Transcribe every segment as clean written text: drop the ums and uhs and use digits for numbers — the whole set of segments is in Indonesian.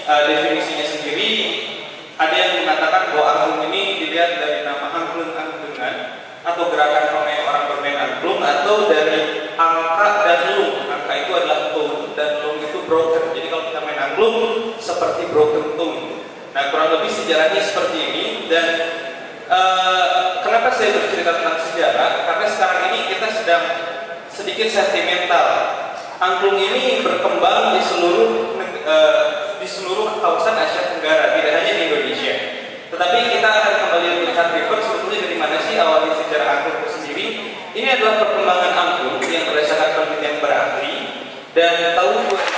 definisinya sendiri, ada yang mengatakan bahwa angklung ini dilihat dari nama angklung-angklungan atau gerakan pemain orang bermain angklung, atau dari angka dan lung. Angka itu adalah tone dan lung itu broken. Jadi kalau kita main angklung seperti broken tone. Nah, kurang lebih sejarahnya seperti ini. Dan kenapa saya bercerita tentang sejarah? Karena sekarang ini kita sedang sedikit sentimental. Angklung ini berkembang di seluruh kawasan Asia Tenggara, tidak hanya di Indonesia. Tetapi kita akan kembali melihat reverse sebetulnya dari mana sih awalnya sejarah angklung itu sendiri. Ini adalah perkembangan angklung yang berdasarkan penelitian berahli dan tahun 2000.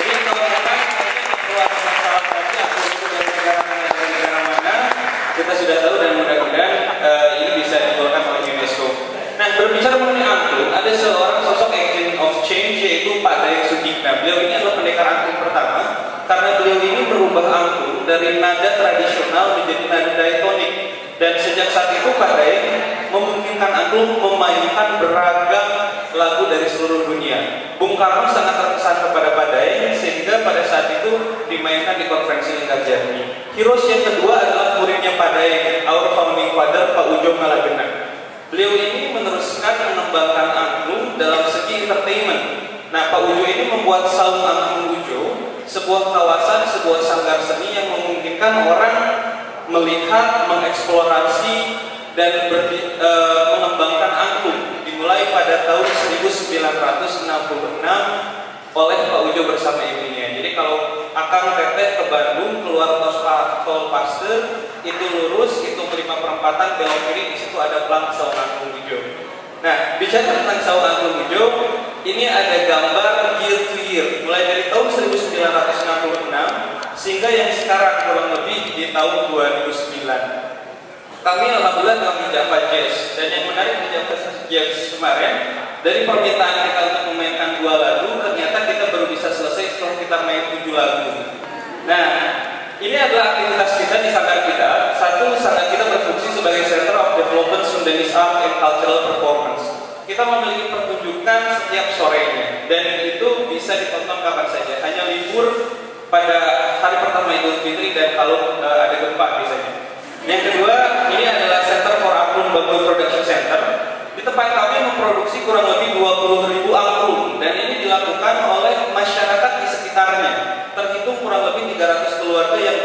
Jadi kalau kita keluar masalah lagi angklung itu dari negara mana, kita sudah tahu dan mudah-mudahan ini bisa dikeluarkan oleh UNESCO. Nah, berbicara mengenai angklung, ada seorang sosok agent of change yaitu Pak Daeng Sudikna. Beliau ini adalah pendekar angklung pertama karena beliau ini merubah angklung dari nada tradisional menjadi nada diatonik. Dan sejak saat itu Pak Daeng memungkinkan angklung memainkan beragam lagu dari seluruh dunia. Bung Karno sangat terkesan kepada Pak Daeng sehingga pada saat itu dimainkan di konferensi Linggarjati. Heroes yang kedua adalah muridnya Pak Daeng, our founding father Pak Ujong Malagena. Beliau ini meneruskan mengembangkan angklung dalam segi entertainment. Nah, Pak Ujo ini membuat Saung Angklung Ujo, sebuah kawasan, sebuah sanggar seni yang memungkinkan orang melihat, mengeksplorasi, dan mengembangkan angklung. Dimulai pada tahun 1966 oleh Pak Ujo bersama ibunya. Jadi kalau Akang Teteh ke Bandung keluar tol Pasteur, itu lurus, itu 5 perempatan, belok kiri, di situ ada pelang Saung Angklung Ujo. Nah, bicara tentang Saung Angklung Ujo, ini ada gambar year to year, mulai dari tahun 1966 sehingga yang sekarang kurang lebih di tahun 2009. Kami alhamdulillah telah di Java Jazz, dan yang menarik di Java Jazz kemarin, dari permintaan kita untuk memainkan 2 lagu, ternyata kita baru bisa selesai setelah kita main 7 lagu. Nah, ini adalah aktivitas kita di sanggar kita. Satu, sanggar kita berfungsi sebagai Center of Development Sundanese Art and Cultural Performance. Kita memiliki pertunjukan setiap sorenya, dan itu bisa ditonton kapan saja. Hanya libur pada hari pertama Idul Fitri dan kalau ada gempa biasanya. Yang kedua, ini adalah Center for Angklung Bambu Production Center. Di tempat kami memproduksi kurang lebih 20.000 angklung, dan ini dilakukan oleh masyarakat di sekitarnya. Terhitung kurang lebih 300 keluarga yang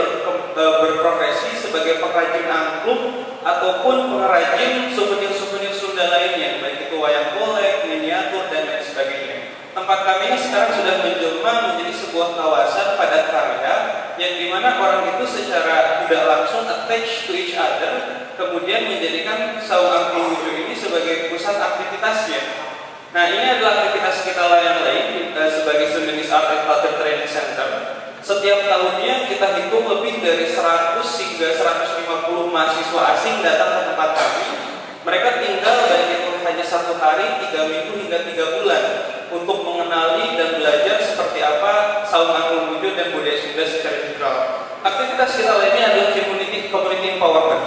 berprofesi sebagai pengrajin angklung ataupun pengrajin souvenir-souvenir Sunda lainnya, baik itu wayang golek, miniatur, dan lain sebagainya. Tempat kami ini sekarang sudah menjelma menjadi sebuah kawasan padat karya yang dimana orang itu secara tidak langsung attach to each other, kemudian menjadikan Saung Angklung Ujo ini sebagai pusat aktivitasnya. Nah, ini adalah aktivitas kita yang lain sebagai Sundanese Art and Culture Training Center. Setiap tahunnya kita hitung lebih dari 100 hingga 150 mahasiswa asing datang ke tempat kami. Mereka tinggal baik itu hanya 1 hari, 3 minggu hingga 3 bulan untuk mengenali dan belajar seperti apa Saung Angklung Ujo dan budaya Sunda secara general. Aktivitas kita lainnya adalah community empowerment.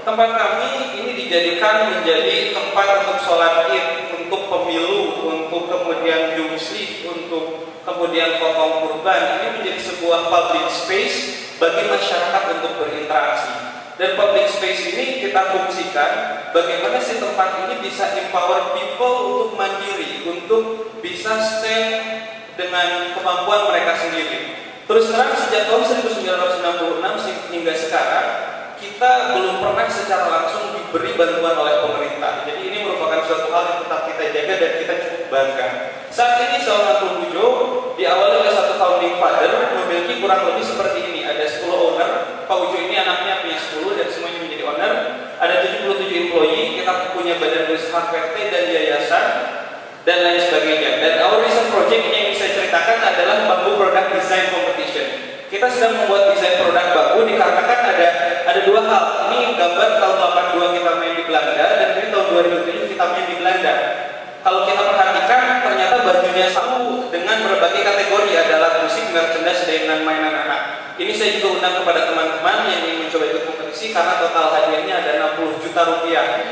Tempat kami ini dijadikan menjadi tempat untuk sholat id, untuk pemilu, untuk kemudian jumsih, untuk kemudian potong kurban. Ini menjadi sebuah public space bagi masyarakat untuk berinteraksi. Dan public space ini kita fungsikan bagaimana si tempat ini bisa empower people untuk mandiri, untuk bisa stand dengan kemampuan mereka sendiri. Terus terang sejak tahun 1966 hingga sekarang kita belum pernah secara langsung diberi bantuan oleh pemerintah. Jadi ini merupakan suatu hal yang tetap kita jaga dan kita cukup bangga. Saat ini Saung Angklung Ujo diawali oleh satu founding father, memiliki kurang lebih seperti ini. Ada 10 owner. Pak Ujo ini anaknya punya 10 dan semuanya menjadi owner. Ada 77 employee. Kita punya badan usaha PT dan yayasan dan lain sebagainya. Dan our recent project yang saya ceritakan adalah bambu product design competition. Kita sedang membuat desain produk bambu dikarenakan ada 2 hal. Ini gambar tahun 82 kita main di Belanda, dan ini tahun 2007 kita main di Belanda. Kalau kita perhatikan, ternyata bajunya sama dengan berbagai kategori, adalah musik, merchandise, dan mainan anak. Ini saya juga undang kepada teman-teman yang ingin mencoba ikut kompetisi karena total hadiahnya ada 60 juta rupiah.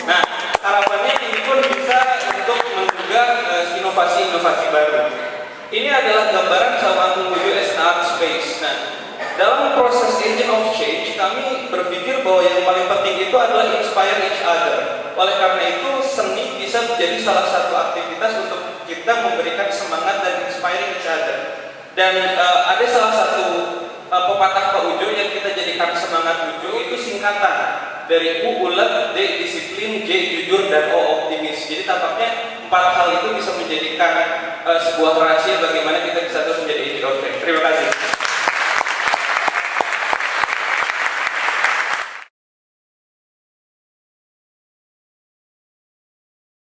Nah, harapannya ini pun bisa untuk menggugah inovasi-inovasi baru. Ini adalah gambaran sama Angklung 7 as an art space. Nah, dalam proses agent of change, kami berpikir bahwa yang paling penting itu adalah inspire each other. Oleh karena itu, seni bisa menjadi salah satu aktivitas untuk kita memberikan semangat dan inspiring each other. Dan ada salah satu pepatah Pak Ujo yang kita jadikan semangat Ujo, itu singkatan dari U, ulet, D, disiplin, J, jujur, dan O, optimis. Jadi tampaknya 4 hal itu bisa menjadikan sebuah rahasia bagaimana kita bisa terus menjadi agent of change. Terima kasih.